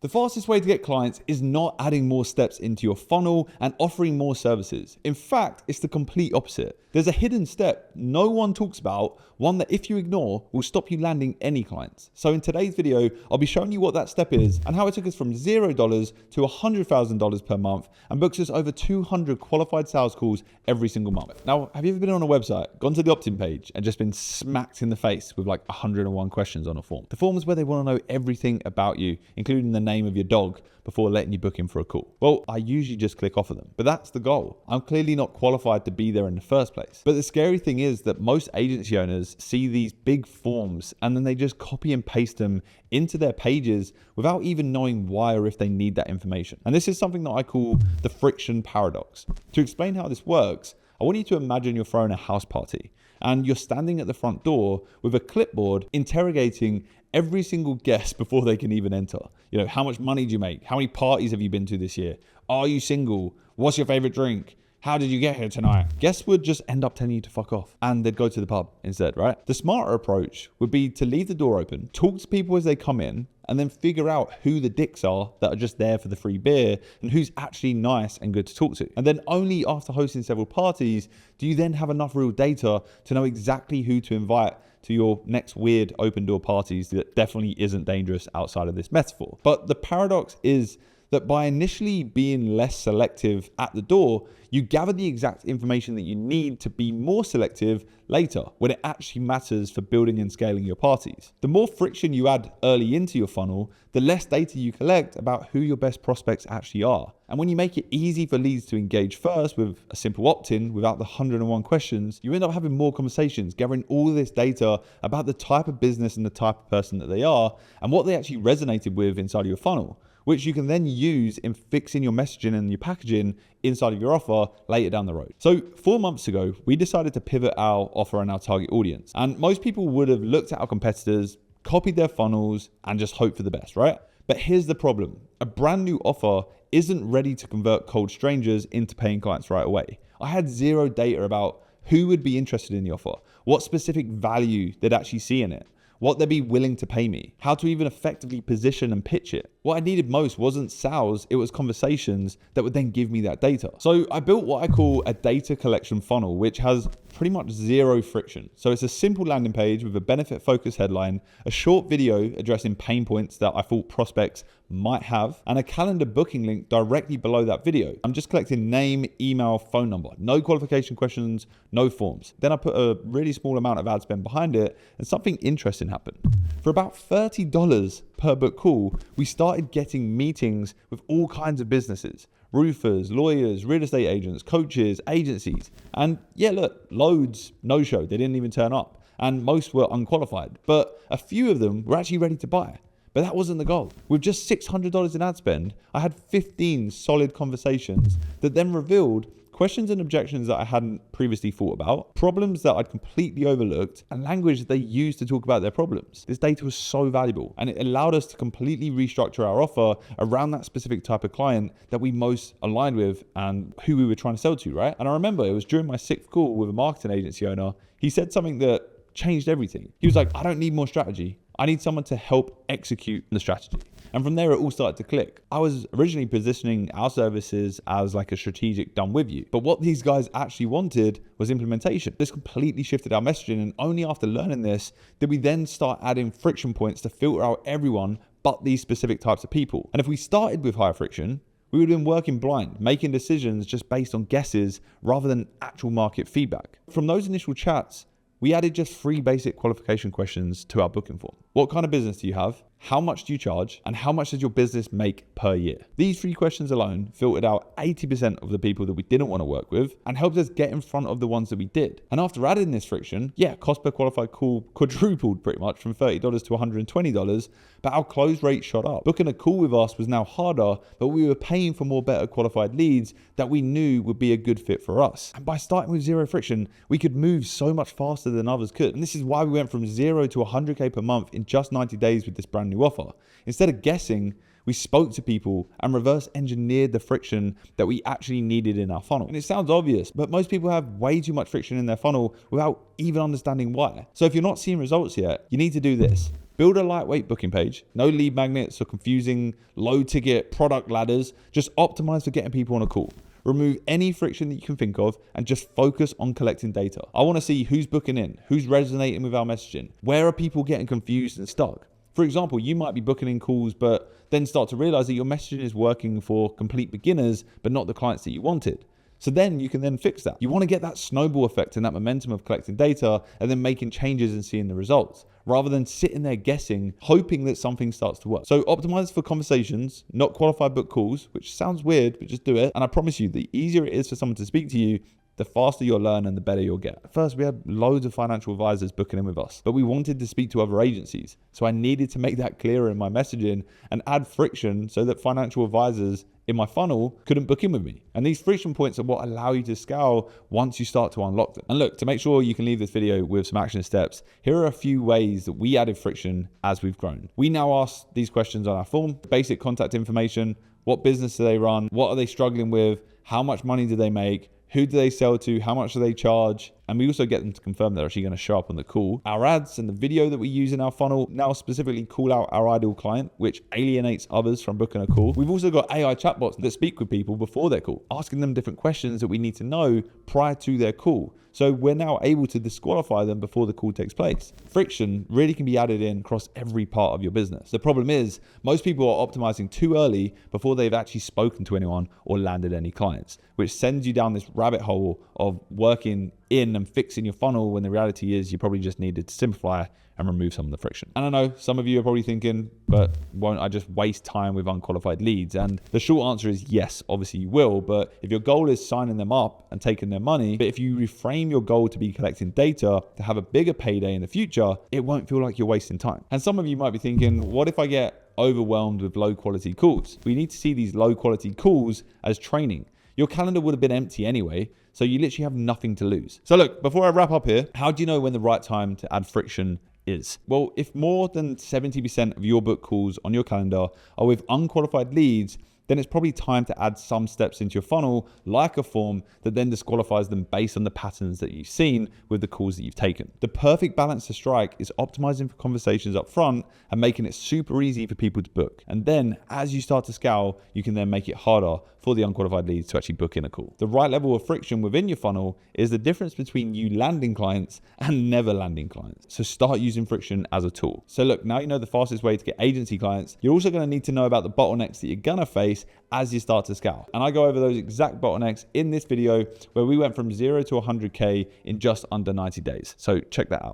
The fastest way to get clients is not adding more steps into your funnel and offering more services. In fact, it's the complete opposite. There's a hidden step no one talks about, one that if you ignore will stop you landing any clients. So in today's video, I'll be showing you what that step is and how it took us from $0 to $100,000 per month and books us over 200 qualified sales calls every single month. Now, have you ever been on a website, gone to the opt-in page and just been smacked in the face with like 101 questions on a form? The form is where they want to know everything about you, including the name of your dog, before letting you book in for a call. Well, I usually just click off of them, but that's the goal. I'm clearly not qualified to be there in the first place. But the scary thing is that most agency owners see these big forms and then they just copy and paste them into their pages without even knowing why or if they need that information. And this is something that I call the friction paradox. To explain how this works, I want you to imagine you're throwing a house party and you're standing at the front door with a clipboard interrogating every single guest before they can even enter. You know, how much money do you make? How many parties have you been to this year? Are you single? What's your favorite drink? How did you get here tonight? Guests would just end up telling you to fuck off and they'd go to the pub instead, right? The smarter approach would be to leave the door open, talk to people as they come in, and then figure out who the dicks are that are just there for the free beer and who's actually nice and good to talk to. And then only after hosting several parties do you then have enough real data to know exactly who to invite to your next weird open door parties that definitely isn't dangerous outside of this metaphor. But the paradox is that by initially being less selective at the door, you gather the exact information that you need to be more selective later when it actually matters for building and scaling your parties. The more friction you add early into your funnel, the less data you collect about who your best prospects actually are. And when you make it easy for leads to engage first with a simple opt-in without the 101 questions, you end up having more conversations, gathering all this data about the type of business and the type of person that they are and what they actually resonated with inside of your funnel, which you can then use in fixing your messaging and your packaging inside of your offer later down the road. So 4 months ago, we decided to pivot our offer and our target audience. And most people would have looked at our competitors, copied their funnels, and just hoped for the best, right? But here's the problem. A brand new offer isn't ready to convert cold strangers into paying clients right away. I had zero data about who would be interested in the offer, what specific value they'd actually see in it, what they'd be willing to pay me, how to even effectively position and pitch it. What I needed most wasn't sales, it was conversations that would then give me that data. So I built what I call a data collection funnel, which has pretty much zero friction. So it's a simple landing page with a benefit focused headline, a short video addressing pain points that I thought prospects might have, and a calendar booking link directly below that video. I'm just collecting name, email, phone number, no qualification questions, no forms. Then I put a really small amount of ad spend behind it and something interesting happened. For about $30 per book call, we started getting meetings with all kinds of businesses, roofers, lawyers, real estate agents, coaches, agencies. And yeah, look, loads no-show, they didn't even turn up. And most were unqualified, but a few of them were actually ready to buy. But that wasn't the goal. With just $600 in ad spend, I had 15 solid conversations that then revealed questions and objections that I hadn't previously thought about, problems that I'd completely overlooked, and language that they used to talk about their problems. This data was so valuable, and it allowed us to completely restructure our offer around that specific type of client that we most aligned with and who we were trying to sell to, right? And I remember it was during my 6th call with a marketing agency owner, he said something that changed everything. He was like, I don't need more strategy. I need someone to help execute the strategy. And from there, it all started to click. I was originally positioning our services as like a strategic done with you. But what these guys actually wanted was implementation. This completely shifted our messaging. And only after learning this did we then start adding friction points to filter out everyone but these specific types of people. And if we started with higher friction, we would have been working blind, making decisions just based on guesses rather than actual market feedback. From those initial chats, we added just 3 basic qualification questions to our booking form. What kind of business do you have? How much do you charge? And how much does your business make per year? These 3 questions alone filtered out 80% of the people that we didn't want to work with and helped us get in front of the ones that we did. And after adding this friction, cost per qualified call quadrupled pretty much from $30 to $120, but our close rate shot up. Booking a call with us was now harder, but we were paying for more better qualified leads that we knew would be a good fit for us. And by starting with zero friction, we could move so much faster than others could. And this is why we went from 0 to 100K per month in just 90 days with this brand new offer. Instead of guessing, we spoke to people and reverse engineered the friction that we actually needed in our funnel. And it sounds obvious, but most people have way too much friction in their funnel without even understanding why. So if you're not seeing results yet, you need to do this. Build a lightweight booking page, no lead magnets or confusing low ticket product ladders. Just optimize for getting people on a call. Remove any friction that you can think of and just focus on collecting data. I want to see who's booking in, who's resonating with our messaging, where are people getting confused and stuck. For example, you might be booking in calls, but then start to realize that your messaging is working for complete beginners, but not the clients that you wanted. So then you can then fix that. You want to get that snowball effect and that momentum of collecting data and then making changes and seeing the results, rather than sitting there guessing, hoping that something starts to work. So optimize for conversations, not qualified book calls, which sounds weird, but just do it. And I promise you, the easier it is for someone to speak to you, the faster you'll learn and the better you'll get. At first, we had loads of financial advisors booking in with us, but we wanted to speak to other agencies. So I needed to make that clearer in my messaging and add friction so that financial advisors in my funnel couldn't book in with me. And these friction points are what allow you to scale once you start to unlock them. And look, to make sure you can leave this video with some action steps, here are a few ways that we added friction as we've grown. We now ask these questions on our form: basic contact information, what business do they run, what are they struggling with, how much money do they make, who do they sell to, how much do they charge? And we also get them to confirm they're actually going to show up on the call. Our ads and the video that we use in our funnel now specifically call out our ideal client, which alienates others from booking a call. We've also got AI chatbots that speak with people before their call, asking them different questions that we need to know prior to their call. So we're now able to disqualify them before the call takes place. Friction really can be added in across every part of your business. The problem is most people are optimizing too early before they've actually spoken to anyone or landed any clients, which sends you down this rabbit hole of working in and fixing your funnel when the reality is you probably just needed to simplify and remove some of the friction. And I know some of you are probably thinking, but won't I just waste time with unqualified leads? And the short answer is yes, obviously you will. But if your goal is signing them up and taking their money, but if you reframe your goal to be collecting data to have a bigger payday in the future, it won't feel like you're wasting time. And some of you might be thinking, what if I get overwhelmed with low quality calls? We need to see these low quality calls as training. Your calendar would have been empty anyway, so you literally have nothing to lose. So look, before I wrap up here, how do you know when the right time to add friction is? Well, if more than 70% of your book calls on your calendar are with unqualified leads, then it's probably time to add some steps into your funnel, like a form that then disqualifies them based on the patterns that you've seen with the calls that you've taken. The perfect balance to strike is optimizing for conversations up front and making it super easy for people to book. And then as you start to scale, you can then make it harder for the unqualified leads to actually book in a call. The right level of friction within your funnel is the difference between you landing clients and never landing clients. So start using friction as a tool. So look, now you know the fastest way to get agency clients. You're also going to need to know about the bottlenecks that you're going to face as you start to scale. And I go over those exact bottlenecks in this video where we went from 0 to 100K in just under 90 days. So check that out.